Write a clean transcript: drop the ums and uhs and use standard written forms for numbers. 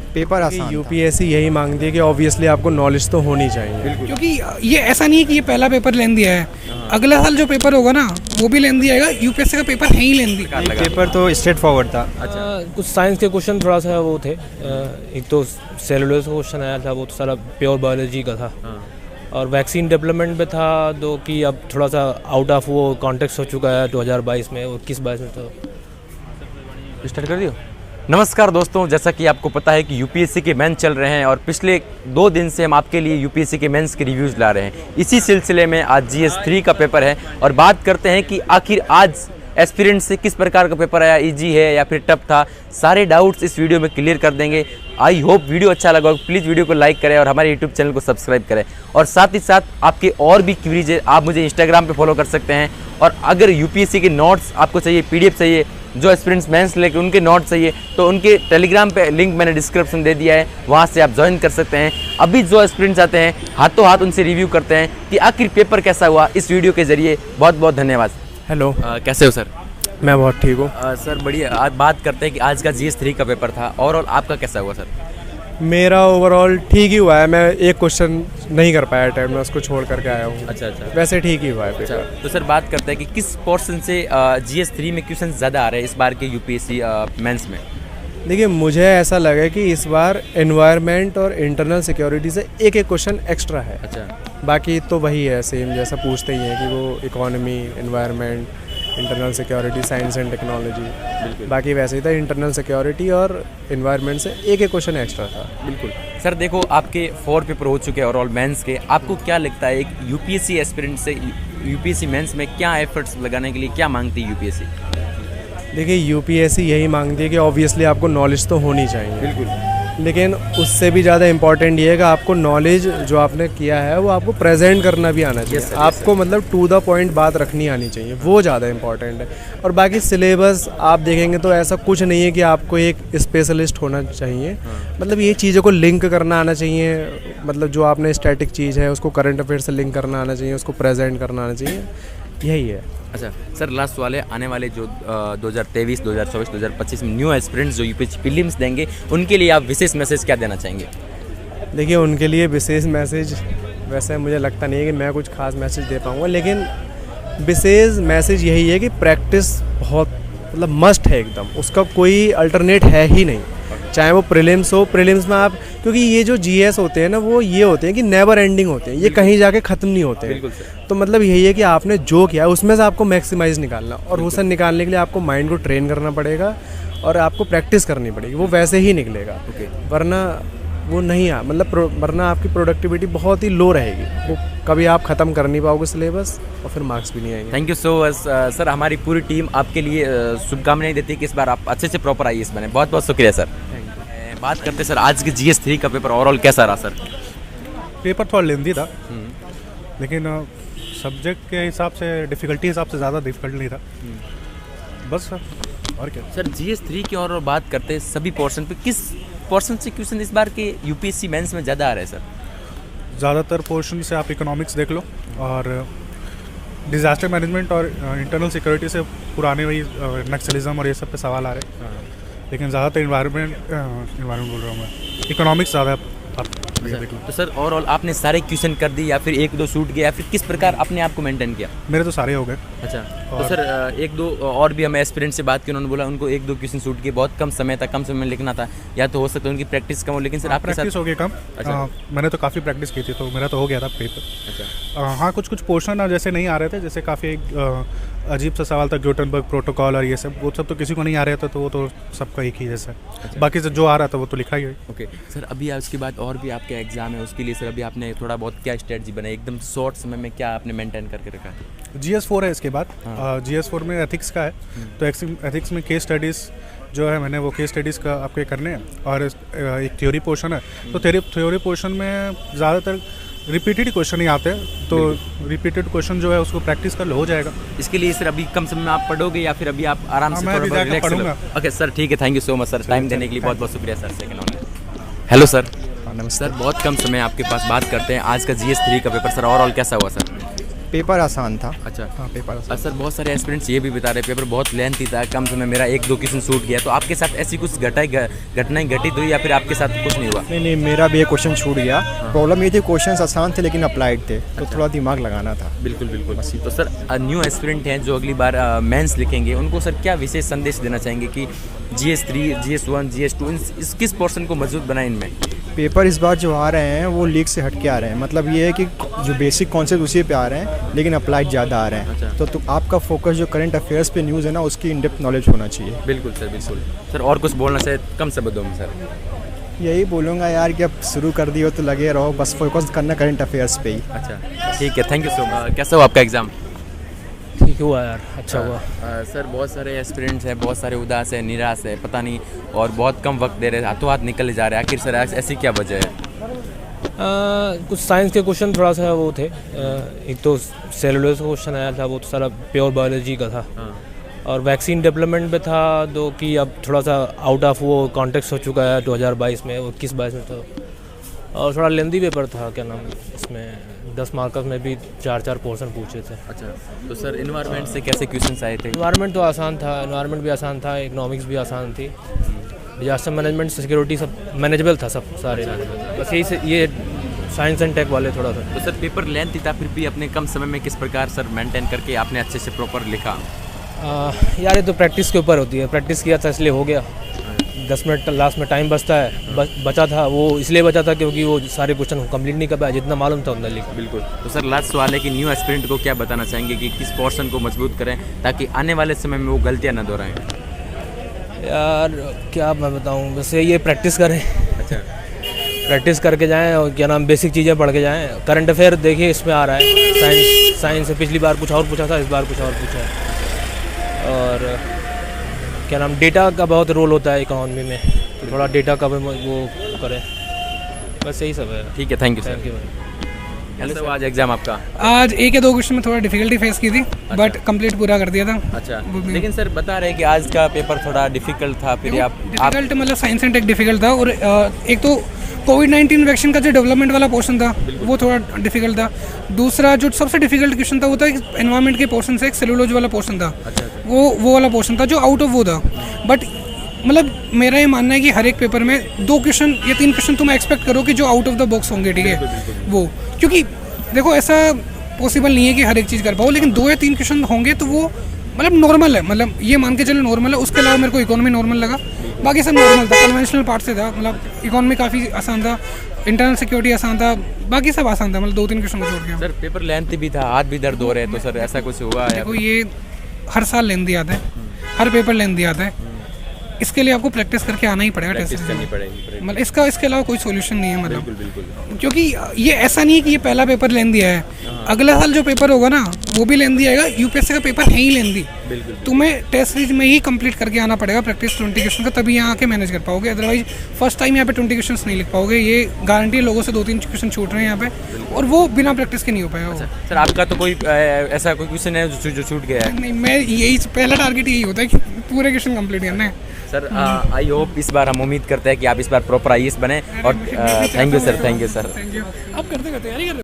Paper आसान UPSC यही मांगती है कि ऑब्वियसली आपको नॉलेज तो होनी चाहिए, क्योंकि ये ऐसा नहीं है कि ये पहला पेपर लेंदी है, अगला साल जो पेपर होगा ना वो भी लेंदी आएगा। यूपीएससी का पेपर है ही लेंदी। पेपर तो स्ट्रेट फॉरवर्ड था। कुछ साइंस के क्वेश्चन थोड़ा सा वो थे। एक तो सेलुलर का क्वेश्चन आया था, वो तो सारा प्योर बायोलॉजी का था। और वैक्सीन डेवलपमेंट में था जो कि अब थोड़ा सा आउट ऑफ वो कॉन्टेक्स्ट हो चुका है 2022 में, 21-22 में। तो स्टार्ट कर दियो। नमस्कार दोस्तों, जैसा कि आपको पता है कि यूपीएससी के मेंस चल रहे हैं और पिछले 2 दिन से हम आपके लिए यूपीएससी के मेंस के रिव्यूज़ ला रहे हैं। इसी सिलसिले में आज जीएस 3 का पेपर है और बात करते हैं कि आखिर आज एस्पिरेंट से किस प्रकार का पेपर आया, इजी है या फिर टफ था। सारे डाउट्स इस वीडियो में क्लियर कर देंगे। आई होप वीडियो अच्छा लगा, प्लीज़ वीडियो को लाइक करें और हमारे यूट्यूब चैनल को सब्सक्राइब करें। और साथ ही साथ आपके और भी क्वेरीज है, आप मुझे इंस्टाग्राम पे फॉलो कर सकते हैं। और अगर यूपीएससी के नोट्स आपको चाहिए, पीडीएफ चाहिए, जो एस्पिरेंट्स मेंस लेके उनके नोट्स चाहिए, तो उनके टेलीग्राम पे लिंक मैंने डिस्क्रिप्शन दे दिया है, वहाँ से आप ज्वाइन कर सकते हैं। अभी जो एस्पिरेंट्स आते हैं हाथों हाथ उनसे रिव्यू करते हैं कि आखिर पेपर कैसा हुआ इस वीडियो के जरिए। बहुत बहुत धन्यवाद। हेलो, कैसे हो सर? मैं बहुत ठीक हूँ सर, बढ़िया। आज बात करते हैं कि आज का जीएस 3 का पेपर था, ओवरऑल आपका कैसा हुआ सर? मेरा ओवरऑल ठीक ही हुआ है। मैं एक क्वेश्चन नहीं कर पाया टाइम में, उसको छोड़ करके आया हूँ। अच्छा, वैसे ठीक ही हुआ है पेपर। तो सर बात करते हैं कि किस पोर्शन से जीएस 3 में क्वेश्चन ज़्यादा आ रहे हैं इस बार के यूपीएससी मेंस में? देखिए, मुझे ऐसा लगा कि इस बार एनवायरनमेंट और इंटरनल सिक्योरिटी से एक क्वेश्चन एक्स्ट्रा है। अच्छा, बाकी तो वही है, सेम जैसा पूछते ही हैं कि वो economy, environment, internal security, science and technology, बाकी वैसे ही था। इंटरनल सिक्योरिटी और एनवायरनमेंट से एक क्वेश्चन एक्स्ट्रा था। बिल्कुल सर। देखो, आपके 4 पेपर हो चुके हैं ओवरऑल मेंस के। आपको क्या लगता है एक यूपीएससी एस्पिरेंट से यूपीएससी मेंस में क्या एफर्ट्स लगाने के लिए क्या मांगती है यूपीएससी? देखिए, यूपीएससी यही मांगती है कि ऑब्वियसली आपको नॉलेज तो होनी चाहिए। बिल्कुल। लेकिन उससे भी ज़्यादा इम्पॉर्टेंट ये है कि आपको नॉलेज जो आपने किया है वो आपको प्रेजेंट करना भी आना चाहिए। आपको मतलब टू द पॉइंट बात रखनी आनी चाहिए, वो ज़्यादा इम्पॉर्टेंट है। और बाकी सिलेबस आप देखेंगे तो ऐसा कुछ नहीं है कि आपको एक स्पेशलिस्ट होना चाहिए। मतलब ये चीज़ों को लिंक करना आना चाहिए। मतलब जो आपने स्टैटिक चीज़ है उसको करंट अफेयर से लिंक करना आना चाहिए, उसको प्रेजेंट करना आना चाहिए, यही है। अच्छा सर, लास्ट सवाल है, आने वाले जो 2023, 2024, 2025 में न्यू एस्पिरेंट्स जो यूपीएससी प्रीलिम्स देंगे उनके लिए आप विशेष मैसेज क्या देना चाहेंगे? देखिए, उनके लिए विशेष मैसेज वैसे मुझे लगता नहीं है कि मैं कुछ खास मैसेज दे पाऊँगा, लेकिन विशेष मैसेज यही है कि प्रैक्टिस बहुत मतलब मस्ट है एकदम, उसका कोई अल्टरनेट है ही नहीं। चाहे वो प्रीलिम्स हो, प्रीलिम्स में आप, क्योंकि ये जो जीएस होते हैं ना वो ये होते हैं कि नेवर एंडिंग होते हैं, ये कहीं जाके ख़त्म नहीं होते हैं। तो मतलब यही है कि आपने जो किया है उसमें से आपको मैक्सिमाइज निकालना, और वो सब निकालने के लिए आपको माइंड को ट्रेन करना पड़ेगा और आपको प्रैक्टिस करनी पड़ेगी, वो वैसे ही निकलेगा। वरना वो नहीं आ मतलब वरना आपकी प्रोडक्टिविटी बहुत ही लो रहेगी, वो कभी आप ख़त्म कर नहीं पाओगे सिलेबस और फिर मार्क्स भी नहीं आएंगे। Thank you so much sir. हमारी पूरी टीम आपके लिए शुभकामनाएं देती है कि इस बार आप अच्छे से प्रॉपर आइए इस बार। बहुत बहुत शुक्रिया सर। बात करते सर, आज के जीएस 3 का पेपर ओवरऑल कैसा रहा सर? पेपर थोड़ा लेंदी था, लेकिन सब्जेक्ट के हिसाब से, डिफ़िकल्टी हिसाब से ज़्यादा डिफ़िकल्ट नहीं था बस सर, और क्या। सर जीएस 3 की और बात करते हैं सभी पोर्शन पे, किस पोर्शन से क्वेश्चन इस बार के यूपीएससी मेंस में ज़्यादा आ रहे हैं सर? ज़्यादातर पोर्शन से आप इकोनॉमिक्स देख लो और डिज़ास्टर मैनेजमेंट और इंटरनल सिक्योरिटी से पुराने वही नक्सलिज्म और ये सब पे सवाल आ रहे हैं। लेकिन ज़्यादातर इन्वायरमेंट बोल रहा हूँ मैं, इकोनॉमिक्स ज़्यादा आप देख लो। तो सर ओवरऑल आपने सारे क्वेश्चन कर दिए या फिर 1-2 शूट गए या फिर किस प्रकार अपने आप को मेंटेन किया? मेरे तो सारे हो गए। अच्छा, तो सर 1-2 और भी हमें एस्पिरेंट से बात की, उन्होंने बोला उनको 1-2 क्वेश्चन शूट किए, बहुत कम समय में लिखना था, या तो हो सकता है उनकी प्रैक्टिस कम हो, लेकिन सर आपके प्रैक्टिस हो गई कम। अच्छा। मैंने तो काफ़ी प्रैक्टिस की थी तो मेरा तो हो गया था पेपर। अच्छा। हाँ, कुछ पोर्शन जैसे नहीं आ रहे थे, जैसे काफ़ी अजीब सा सवाल था ग्यूटेनबर्ग प्रोटोकॉल और ये सब, वो सब तो किसी को नहीं आ रहे थे, तो वो तो सबका एक ही जैसा। अच्छा। बाकी से जो आ रहा था वो तो लिखा ही है। ओके सर, अभी उसके बाद और भी आपका एग्जाम है, उसके लिए सर अभी आपने थोड़ा बहुत क्या स्ट्रेटजी बनाई, एकदम शॉर्ट समय में क्या आपने मेंटेन करके रखा है? GS4 है इसके बाद। GS4 में एथिक्स का है, तो एथिक्स में केस स्टडीज़ जो है, मैंने वो केस स्टडीज़ का आपके करने हैं, और एक थ्योरी पोर्शन है। तो थ्योरी पोर्शन में ज़्यादातर रिपीटेड क्वेश्चन ही आते हैं, तो रिपीटेड क्वेश्चन जो है उसको प्रैक्टिस कर लो, हो जाएगा। इसके लिए सर अभी कम समय में आप पढ़ोगे या फिर अभी आप आराम से मैं रिलैक्स पढ़ूंगा? ओके सर, ठीक है, thank you so much sir, time देने के लिए बहुत बहुत शुक्रिया sir. Second on. Hello sir. नमस्कार। सर बहुत कम समय आपके पास, बात करते हैं आज का GS 3 का पेपर सर ओवरऑल कैसा हुआ सर? पेपर आसान था। अच्छा। हाँ, पेपर आसान। सर बहुत सारे एस्पिरेंट्स ये भी बता रहे पेपर बहुत लेंथी था, कम समय मेरा 1-2 क्वेश्चन छूट गया, तो आपके साथ ऐसी कुछ घटनाएं घटित हुई या फिर आपके साथ कुछ नहीं हुआ? नहीं, मेरा भी एक क्वेश्चन छूट गया। प्रॉब्लम ये थी क्वेश्चन आसान थे लेकिन अप्लाइड थे, तो थोड़ा दिमाग लगाना था। बिल्कुल बिल्कुल। तो सर न्यू एस्पिरेंट हैं जो अगली बार मेंस लिखेंगे, उनको सर क्या विशेष संदेश देना चाहेंगे कि GS3, GS1, GS2 इस किस पोर्शन को मजबूत बनाएं इनमें? पेपर इस बार जो आ रहे हैं वो लीक से हट के आ रहे हैं, मतलब ये है कि जो बेसिक कॉन्सेप्ट उसी पे आ रहे हैं लेकिन अप्लाइड ज़्यादा आ रहे हैं। अच्छा। तो आपका फोकस जो करंट अफेयर्स पे न्यूज़ है ना, उसकी इन डेप्थ नॉलेज होना चाहिए। बिल्कुल सर, बिल्कुल सर। और कुछ बोलना चाहे कम शब्दों में सर? यही बोलूँगा यार कि अब शुरू कर दिए हो तो लगे रहो, बस फोकस करना करंट अफेयर्स पे ही। अच्छा ठीक है, थैंक यू सो मच। कैसा हुआ आपका एग्ज़ाम? ठीक हुआ यार, अच्छा हुआ। सर बहुत सारे एस्पिरेंट्स हैं, बहुत सारे उदास है, निराश है, पता नहीं, और बहुत कम वक्त दे रहे हैं, हाथों हाथ निकल जा रहे हैं। आखिर सर ऐसी क्या वजह है? कुछ साइंस के क्वेश्चन थोड़ा सा वो थे। एक तो सेलुलोज का क्वेश्चन आया था, वो तो सारा प्योर बायोलॉजी का था। और वैक्सीन डेवलपमेंट पे था तो कि अब थोड़ा सा आउट ऑफ वो कॉन्टेक्स्ट हो चुका है 2022 में, वो 21-22 में था। और थोड़ा लेंदी पेपर था, क्या नाम, इसमें 10 मार्कर्स में भी 4-4 पोर्शन पूछे थे। अच्छा, तो सर इन्वायरमेंट से कैसे क्वेश्चंस आए थे? इन्वायरमेंट तो आसान था, इन्वायरमेंट भी आसान था, इकोनॉमिक्स भी आसान थी, डिजास्टर मैनेजमेंट, सिक्योरिटी सब मैनेजेबल था, सब सारे। बस यही से ये साइंस एंड टेक वाले थोड़ा सा। तो सर पेपर लेंथ था, फिर भी अपने कम समय में किस प्रकार सर मेंटेन करके आपने अच्छे से प्रॉपर लिखा? यार ये तो प्रैक्टिस के ऊपर होती है, प्रैक्टिस किया था इसलिए हो गया। 10 मिनट लास्ट में टाइम बचता है, बचा था वो इसलिए बचा था क्योंकि वो सारे क्वेश्चन कंप्लीट नहीं कर पाया, जितना मालूम था उतना लिखा। बिल्कुल। तो सर लास्ट सवाल है कि न्यू एस्पिरेंट को क्या बताना चाहेंगे कि किस पोर्शन को मजबूत करें ताकि आने वाले समय में वो गलतियाँ न दोहराएं? यार क्या मैं बताऊँ, बस ये प्रैक्टिस करें। अच्छा, प्रैक्टिस करके जाएं और क्या नाम, बेसिक चीज़ें पढ़ के जाएं। करंट अफेयर देखिए इसमें आ रहा है, साइंस से पिछली बार कुछ और पूछा था, इस बार कुछ और पूछा है। और क्या नाम, डेटा का बहुत रोल होता है इकोनॉमी में, तो थोड़ा डेटा का भी वो करें, बस यही सब है। ठीक है, thank you sir. Thank you भाई। कैसा हुआ आज एग्जाम आपका? आज 1 या 2 क्वेश्चन में थोड़ा डिफिकल्टी फेस की थी, बट कंप्लीट पूरा कर दिया था। अच्छा, लेकिन सर बता रहे हैं कि आज का पेपर थोड़ा डिफिकल्ट था, फिर आप डिफिकल्ट मतलब साइंस एंड टेक डिफिकल्ट था, और एक तो कोविड-19 वैक्सीन का जो डेवलपमेंट वाला पोर्शन था वो थोड़ा डिफिकल्ट था। दूसरा जो सबसे डिफिकल्ट क्वेश्चन था वो था एनवायरमेंट के पोर्शन से एक सेलुलोज वाला पोर्शन था। वो वाला पोर्शन था जो आउट ऑफ वो था। बट मतलब मेरा ये मानना है कि हर एक पेपर में 2 क्वेश्चन या 3 क्वेश्चन तुम एक्सपेक्ट करो कि जो आउट ऑफ द बॉक्स होंगे, ठीक है वो, क्योंकि देखो ऐसा पॉसिबल नहीं है कि हर एक चीज़ कर पाओ, लेकिन 2 या 3 क्वेश्चन होंगे तो वो मतलब नॉर्मल है, मतलब ये मान के चलो नॉर्मल है। उसके अलावा मेरे को इकोनॉमी नॉर्मल लगा, बाकी सब नॉर्मल था, कन्वेंशनल पार्ट से था। मतलब इकोनॉमी काफ़ी आसान था, इंटरनल सिक्योरिटी आसान था, बाकी सब आसान था, मतलब 2-3 क्वेश्चन को छोड़ के। सर पेपर लेंथ भी था, हाथ भी दर्द हो रहे, तो सर ऐसा कुछ हुआ? देखो ये हर साल लेंदी आता है, हर पेपर लेंदी आता है, इसके लिए आपको प्रैक्टिस करके आना ही पड़ेगा, प्रैक्टिस करनी पड़ेगी, मतलब इसके अलावा कोई सोल्यूशन नहीं है। मतलब बिल्कुल, क्योंकि ये ऐसा नहीं है कि ये पहला पेपर लेंदी है, अगला साल जो पेपर होगा ना वो भी लेंदी आएगा। यूपीएससी का पेपर है ही लेंदी, तुम्हें टेस्ट सीरीज में ही कंप्लीट करके आना पड़ेगा प्रैक्टिस 20 क्वेश्चन का, तभी यहाँ आके मैनेज कर पाओगे। अदरवाइज फर्स्ट टाइम यहाँ पे 20 क्वेश्चन नहीं लिख पाओगे, ये गारंटी है। लोगों से 2-3 क्वेश्चन छूट रहे हैं यहाँ पे, और वो बिना प्रैक्टिस के नहीं हो पाएगा। सर आपका तो कोई ऐसा कोई क्वेश्चन है जो छूट गया है? नहीं, मैं यही पहला टारगेट यही होता है कि पूरे क्वेश्चन कंप्लीट करना है। सर आई होप इस बार हम उम्मीद करते हैं कि आप इस बार प्रॉपर IAS बने, और thank you sir, thank you sir. आप करते तैयारी कर